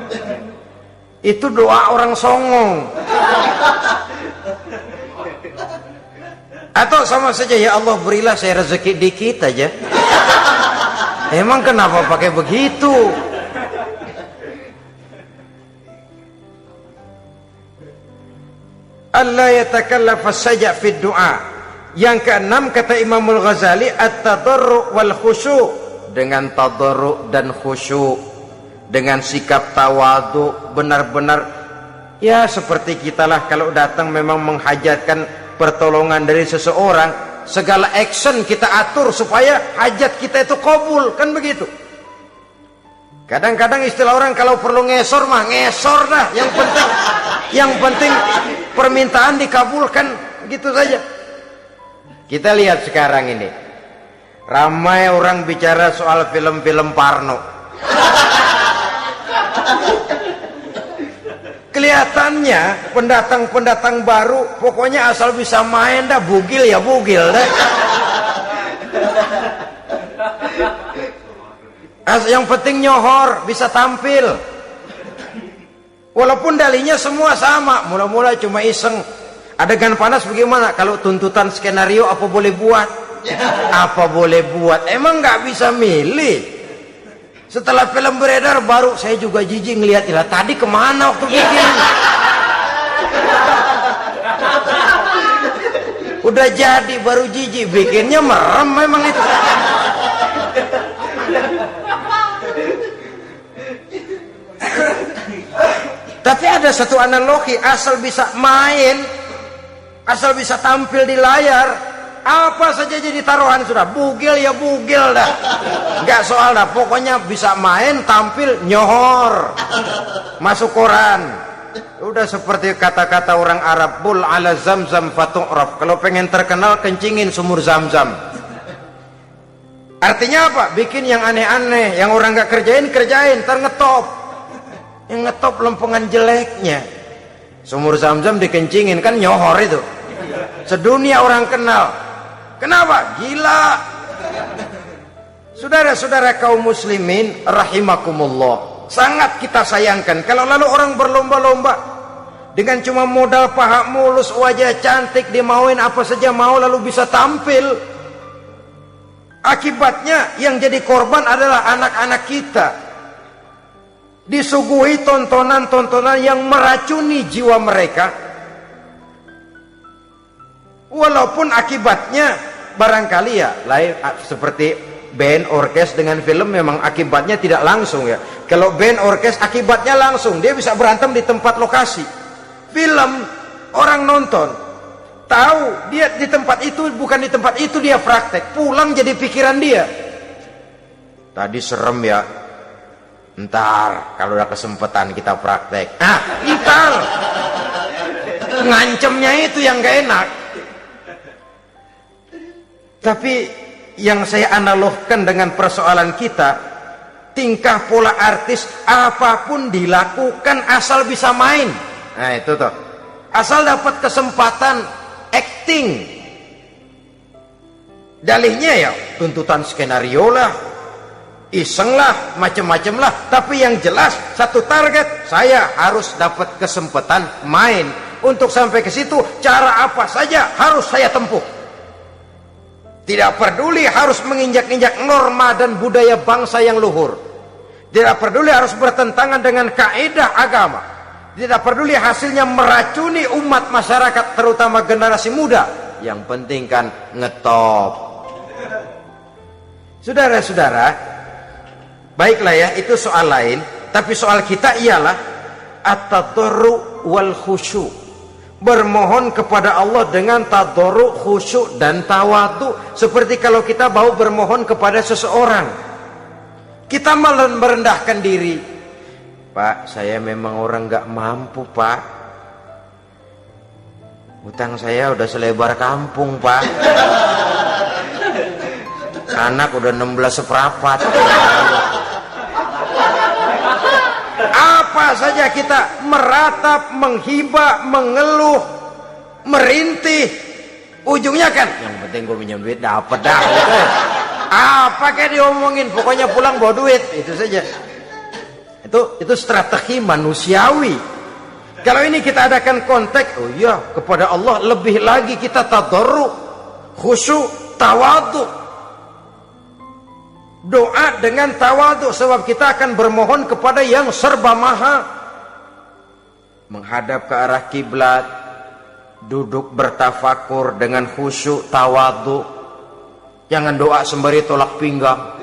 Itu doa orang songong. Atau sama saja, ya Allah berilah saya rezeki dikit aja. Emang kenapa pakai begitu? Allah yatakallafa saja fid du'a. Yang keenam kata Imamul Ghazali, at-tadarru' wal khusyu'. Dengan tadarru' dan khusyu', dengan sikap tawadu, benar-benar ya seperti kita lah kalau datang memang menghajatkan pertolongan dari seseorang, segala action kita atur supaya hajat kita itu kabul, kan begitu. Kadang-kadang istilah orang kalau perlu ngesor mah ngesor dah, yang penting permintaan dikabulkan, gitu saja. Kita lihat sekarang ini, ramai orang bicara soal film-film Parno. Kelihatannya pendatang-pendatang baru, pokoknya asal bisa main dah, bugil ya bugil dah. Yang penting nyohor, bisa tampil. Walaupun dalihnya semua sama, mula-mula cuma iseng. Adegan panas bagaimana? Kalau tuntutan skenario apa boleh buat? Apa boleh buat? Emang nggak bisa milih. Setelah film beredar baru saya juga jijik ngeliat, ilah tadi kemana waktu bikin? Udah jadi baru jijik, bikinnya merem memang itu. Tapi ada satu analogi, asal bisa main, asal bisa tampil di layar, apa saja jadi taruhan sudah, bugil ya bugil dah, nggak soal dah, pokoknya bisa main, tampil, nyohor, masuk koran. Udah seperti kata-kata orang Arab, bul ala zamzam fatu'raf. Kalau pengen terkenal kencingin sumur Zamzam. Artinya apa? Bikin yang aneh-aneh, yang orang nggak kerjain, ntar ngetop. Yang ngetop lempengan jeleknya. Sumur Zamzam dikencingin, kan nyohor itu. Sedunia orang kenal. Kenapa? Gila. Saudara-saudara kaum muslimin rahimakumullah, sangat kita sayangkan kalau lalu orang berlomba-lomba dengan cuma modal paha mulus, wajah cantik, dimauin apa saja mau, lalu bisa tampil. Akibatnya yang jadi korban adalah anak-anak kita, disuguhi tontonan-tontonan yang meracuni jiwa mereka. Walaupun akibatnya barangkali ya lain, seperti band orkes dengan film memang akibatnya tidak langsung ya. Kalau band orkes akibatnya langsung, dia bisa berantem di tempat lokasi. Film orang nonton tahu dia di tempat itu, bukan di tempat itu dia praktek, pulang jadi pikiran dia, tadi serem ya, ntar kalau udah kesempatan kita praktek. Ntar ngancemnya itu yang gak enak. Tapi yang saya analogkan dengan persoalan kita, tingkah pola artis apapun dilakukan asal bisa main. Nah itu tuh, asal dapat kesempatan acting. Dalihnya ya tuntutan skenario lah, iseng lah, macam-macam lah, tapi yang jelas satu target, saya harus dapat kesempatan main. Untuk sampai ke situ, cara apa saja harus saya tempuh. Tidak peduli harus menginjak-injak norma dan budaya bangsa yang luhur. Tidak peduli harus bertentangan dengan kaidah agama. Tidak peduli hasilnya meracuni umat masyarakat, terutama generasi muda. Yang penting kan ngetop. Saudara-saudara, baiklah ya, itu soal lain. Tapi soal kita ialah at-tadarru wal khusyu'. Bermohon kepada Allah dengan tadarru, khusyuk dan tawadhu. Seperti kalau kita mau bermohon kepada seseorang, kita merendahkan diri. Pak, saya memang orang gak mampu, Pak. Utang saya udah selebar kampung, Pak. Anak udah 16 seperempat. Apa saja kita meratap, menghibah, mengeluh, merintih, ujungnya kan yang penting gue minjem duit dapat dah gitu. Apa kayak diomongin, pokoknya pulang bawa duit, itu saja. Itu strategi manusiawi. Kalau ini kita adakan konteks, oh iya, kepada Allah lebih lagi kita tadarru, khusyuk, tawadhu. Doa dengan tawadhu, sebab kita akan bermohon kepada yang serba maha. Menghadap ke arah kiblat, duduk bertafakur dengan khusyuk, tawadhu. Jangan doa sembari tolak pinggang.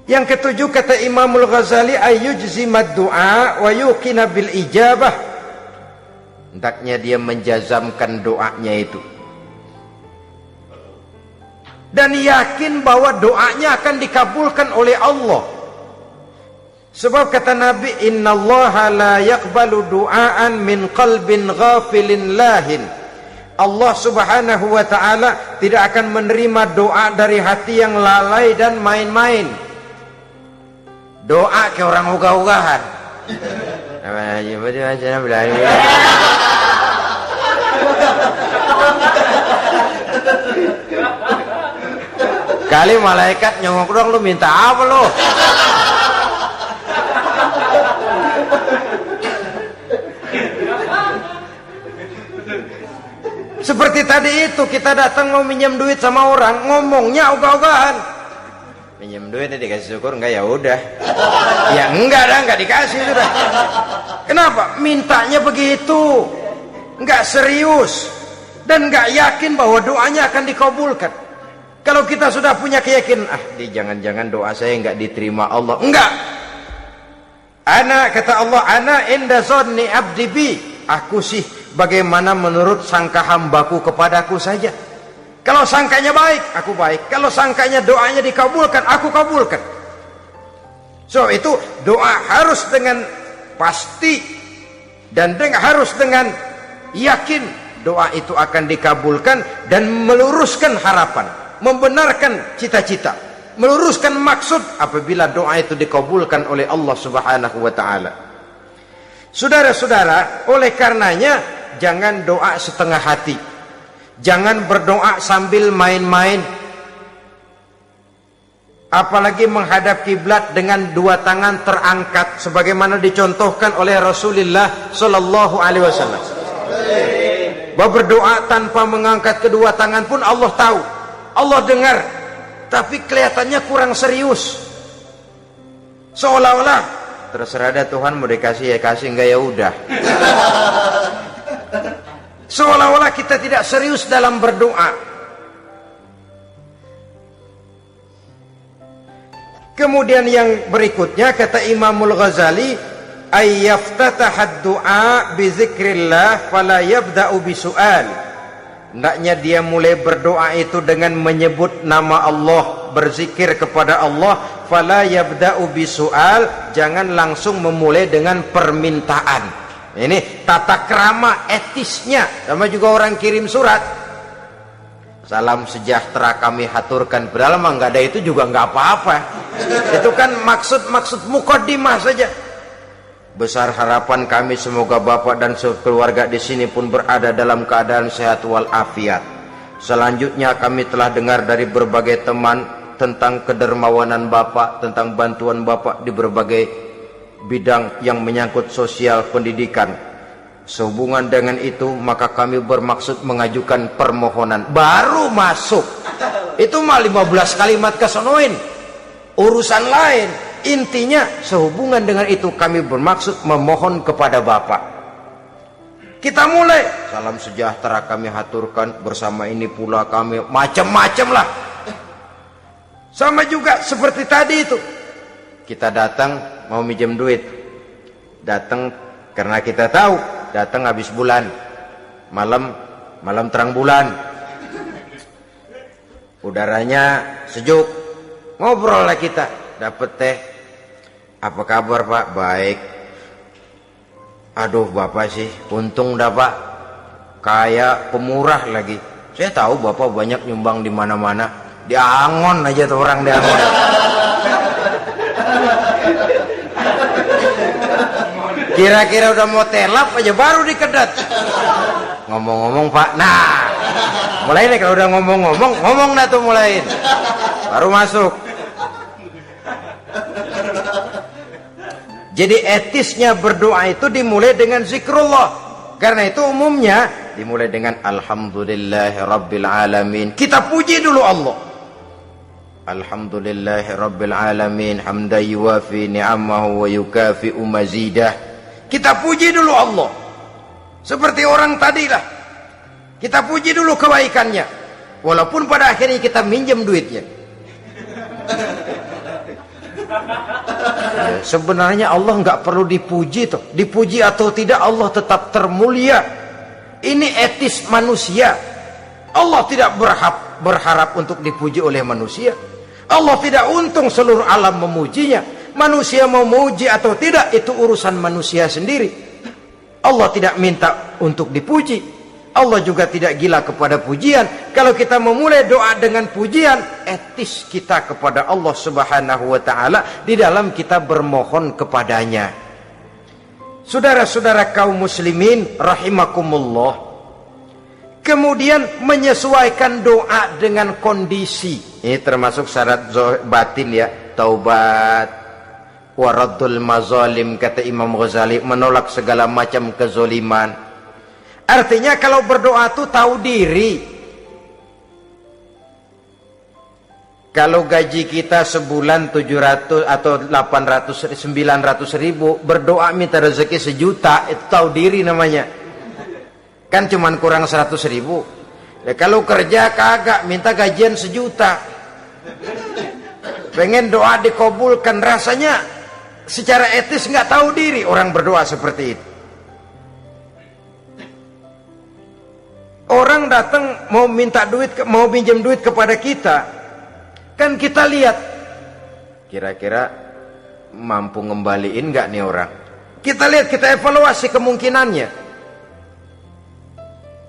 Yang ketujuh, kata Imamul Ghazali, ayyujzimad du'a wa yuqina bil ijabah. Hendaknya dia menjazamkan doanya itu dan yakin bahwa doanya akan dikabulkan oleh Allah. Sebab kata Nabi, innallaha la yaqbalu du'aan min qalbin ghafilin lahin. Allah subhanahu wa ta'ala tidak akan menerima doa dari hati yang lalai dan main-main. Doa ke orang ugah-ugahan. Kali malaikat nyongok dong, lu minta apa lu? Seperti tadi itu, kita datang mau minjem duit sama orang, ngomongnya ogah-ogahan. Minjem duitnya dikasih syukur, enggak ya udah. Ya enggak dah, enggak dikasih sudah. Kenapa? Mintanya begitu, enggak serius dan enggak yakin bahwa doanya akan dikabulkan. Kalau kita sudah punya keyakinan, jangan-jangan doa saya enggak diterima Allah. Enggak. Ana, kata Allah, ana inda zanni abdi bi. Aku sih bagaimana menurut sangka hambaku kepadaku saja. Kalau sangkanya baik, aku baik. Kalau sangkanya doanya dikabulkan, aku kabulkan. So itu doa harus dengan pasti dan harus dengan yakin doa itu akan dikabulkan dan meluruskan harapan, membenarkan cita-cita, meluruskan maksud apabila doa itu dikabulkan oleh Allah Subhanahu wa taala. Saudara-saudara, oleh karenanya jangan doa setengah hati. Jangan berdoa sambil main-main. Apalagi menghadap kiblat dengan dua tangan terangkat sebagaimana dicontohkan oleh Rasulullah sallallahu alaihi wasallam. Bahwa berdoa tanpa mengangkat kedua tangan pun Allah tahu, Allah dengar, tapi kelihatannya kurang serius. Seolah-olah terserah dah Tuhan, mau dikasih ya kasih, enggak ya udah. Seolah-olah kita tidak serius dalam berdoa. Kemudian yang berikutnya, kata Imamul Ghazali, ayyaftatahad du'a bi zikrillah fala yabda'u bisu'al. Hendaknya dia mulai berdoa itu dengan menyebut nama Allah, berzikir kepada Allah, fala yabda'u bisu'al, jangan langsung memulai dengan permintaan. Ini tata krama etisnya. Sama juga orang kirim surat, salam sejahtera kami haturkan, padahal mah nggak ada itu juga nggak apa-apa. Itu kan maksud mukaddimah saja. Besar harapan kami semoga Bapak dan sekeluarga di sini pun berada dalam keadaan sehat walafiat. Selanjutnya kami telah dengar dari berbagai teman tentang kedermawanan Bapak, tentang bantuan Bapak di berbagai bidang yang menyangkut sosial pendidikan. Sehubungan dengan itu maka kami bermaksud mengajukan permohonan. Baru masuk itu mah 15 kalimat kesonoin, urusan lain. Intinya sehubungan dengan itu kami bermaksud memohon kepada Bapak. Kita mulai. Salam sejahtera kami haturkan, bersama ini pula kami macam-macam lah. Sama juga seperti tadi itu. Kita datang mau minjem duit. Datang karena kita tahu datang habis bulan. Malam terang bulan. Udaranya sejuk. Ngobrol lah kita. Dapat teh. Apa kabar Pak? Baik. Aduh Bapak sih untung dah Pak. Kayak pemurah lagi. Saya tahu Bapak banyak nyumbang di mana-mana. Di Angon aja tuh orang di Angon. Kira-kira udah mau telap aja baru dikedat. Ngomong-ngomong Pak. Nah. Mulai nih kalau udah ngomong-ngomong. Ngomong dah tuh mulai. Baru masuk. Jadi etisnya berdoa itu dimulai dengan zikrullah. Karena itu umumnya dimulai dengan Alhamdulillahi Rabbil Alamin. Kita puji dulu Allah. Alhamdulillahi Rabbil Alamin. Hamdan yuwafi ni'amahu wa yukafi'u mazidah. Kita puji dulu Allah. Seperti orang tadilah. Kita puji dulu kebaikannya. Walaupun pada akhirnya kita minjem duitnya. Ya, sebenarnya Allah nggak perlu dipuji toh. Dipuji atau tidak Allah tetap termulia. Ini etis manusia. Allah tidak berharap untuk dipuji oleh manusia. Allah tidak untung seluruh alam memujinya. Manusia mau memuji atau tidak itu urusan manusia sendiri. Allah tidak minta untuk dipuji. Allah juga tidak gila kepada pujian. Kalau kita memulai doa dengan pujian, etis kita kepada Allah Subhanahu wa taala di dalam kita bermohon kepadanya. Saudara-saudara kaum muslimin rahimakumullah. Kemudian menyesuaikan doa dengan kondisi. Ini termasuk syarat batin ya, taubat, waraddul mazalim kata Imam Ghazali, menolak segala macam kezoliman. Artinya kalau berdoa itu tahu diri. Kalau gaji kita sebulan 700 atau 800 900 ribu, berdoa minta rezeki 1 juta, itu tahu diri namanya. Kan cuman kurang 100 ribu. Ya, kalau kerja kagak minta gajian 1 juta. Pengen doa dikabulkan, rasanya secara etis nggak tahu diri orang berdoa seperti itu. Orang datang mau minta duit, mau pinjam duit kepada kita, kan kita lihat kira-kira mampu ngembaliin nggak nih orang. Kita lihat, kita evaluasi kemungkinannya.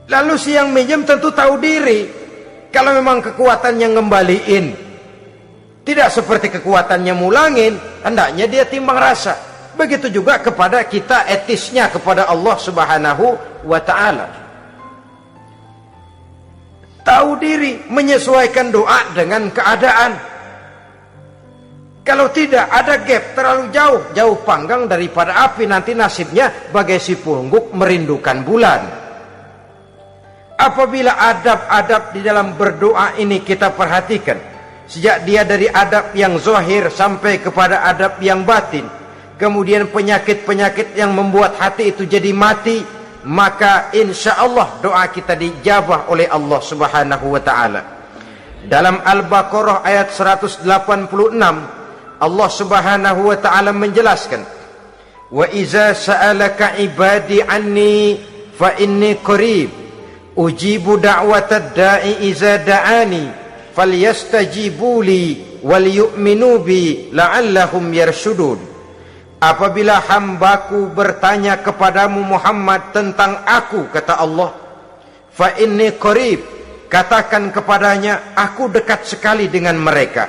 Lalu si yang minjem tentu tahu diri. Kalau memang kekuatannya ngembaliin, tidak seperti kekuatannya mulangin, hendaknya dia timbang rasa. Begitu juga kepada kita etisnya kepada Allah Subhanahu wa ta'ala. Tahu diri, menyesuaikan doa dengan keadaan. Kalau tidak ada gap terlalu jauh panggang daripada api, nanti nasibnya bagai si pungguk merindukan bulan. Apabila adab-adab di dalam berdoa ini kita perhatikan, sejak dia dari adab yang zahir sampai kepada adab yang batin, kemudian penyakit-penyakit yang membuat hati itu jadi mati, maka insya Allah doa kita dijabah oleh Allah Subhanahu wa ta'ala. Dalam Al-Baqarah ayat 186 Allah Subhanahu wa ta'ala menjelaskan, wa iza sa'alaka ibadi anni fa inni qarib ujibu da'watad da'i iza da'ani falyastajibu li wal yu'minu bi la'allahum yarshudun. Apabila hambaku bertanya kepadamu Muhammad tentang aku, kata Allah, fa inni qarib, katakan kepadanya aku dekat sekali dengan mereka.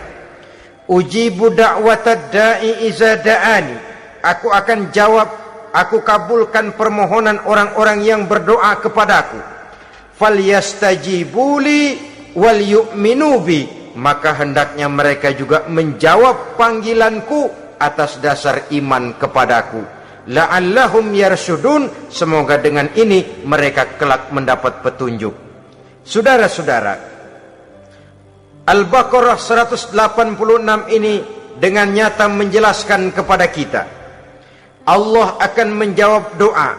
Ujibu da'watad da'i iza da'ani, aku akan jawab aku kabulkan permohonan orang-orang yang berdoa kepadaku. Falyastajibuli wal yu'minu bi, maka hendaknya mereka juga menjawab panggilanku atas dasar iman kepadaku. La'allahum yarsyudun, semoga dengan ini mereka kelak mendapat petunjuk. Saudara-saudara, Al-Baqarah 186 ini dengan nyata menjelaskan kepada kita, Allah akan menjawab doa,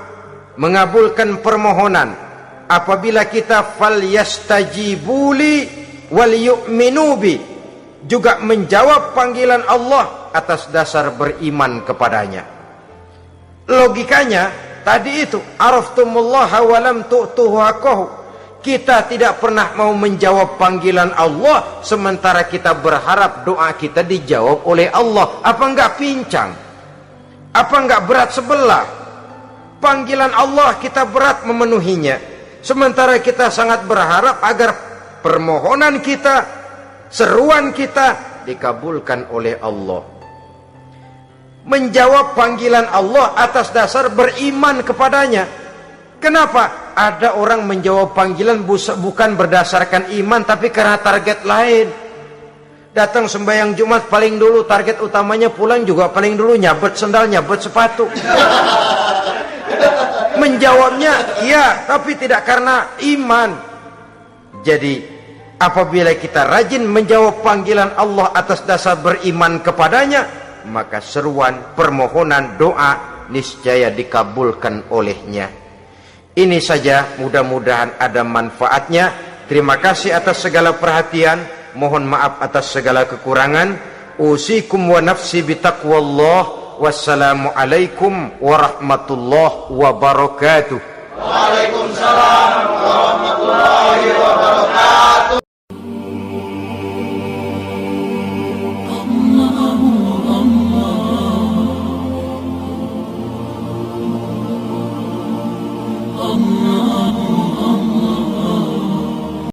mengabulkan permohonan apabila kita falyastajibuli wal yu'minu bi, juga menjawab panggilan Allah atas dasar beriman kepadanya. Logikanya tadi itu, araftumullaha wa lam tu'tuhu haqqahu. Kita tidak pernah mau menjawab panggilan Allah sementara kita berharap doa kita dijawab oleh Allah. Apa enggak pincang? Apa enggak berat sebelah? Panggilan Allah kita berat memenuhinya, sementara kita sangat berharap agar permohonan kita, seruan kita dikabulkan oleh Allah. Menjawab panggilan Allah atas dasar beriman kepadanya. Kenapa? Ada orang menjawab panggilan bukan berdasarkan iman, tapi karena target lain. Datang sembahyang Jumat paling dulu, target utamanya pulang juga paling dulu nyabet sendal, nyabet sepatu. Menjawabnya iya, tapi tidak karena iman. Jadi apabila kita rajin menjawab panggilan Allah atas dasar beriman kepadanya, maka seruan, permohonan, doa niscaya dikabulkan olehnya. Ini saja, mudah-mudahan ada manfaatnya. Terima kasih atas segala perhatian, mohon maaf atas segala kekurangan. Usikum wa nafsi bitaqwallah. Wassalamualaikum warahmatullahi wabarakatuh. Waalaikumsalam warahmatullahi wabarakatuh.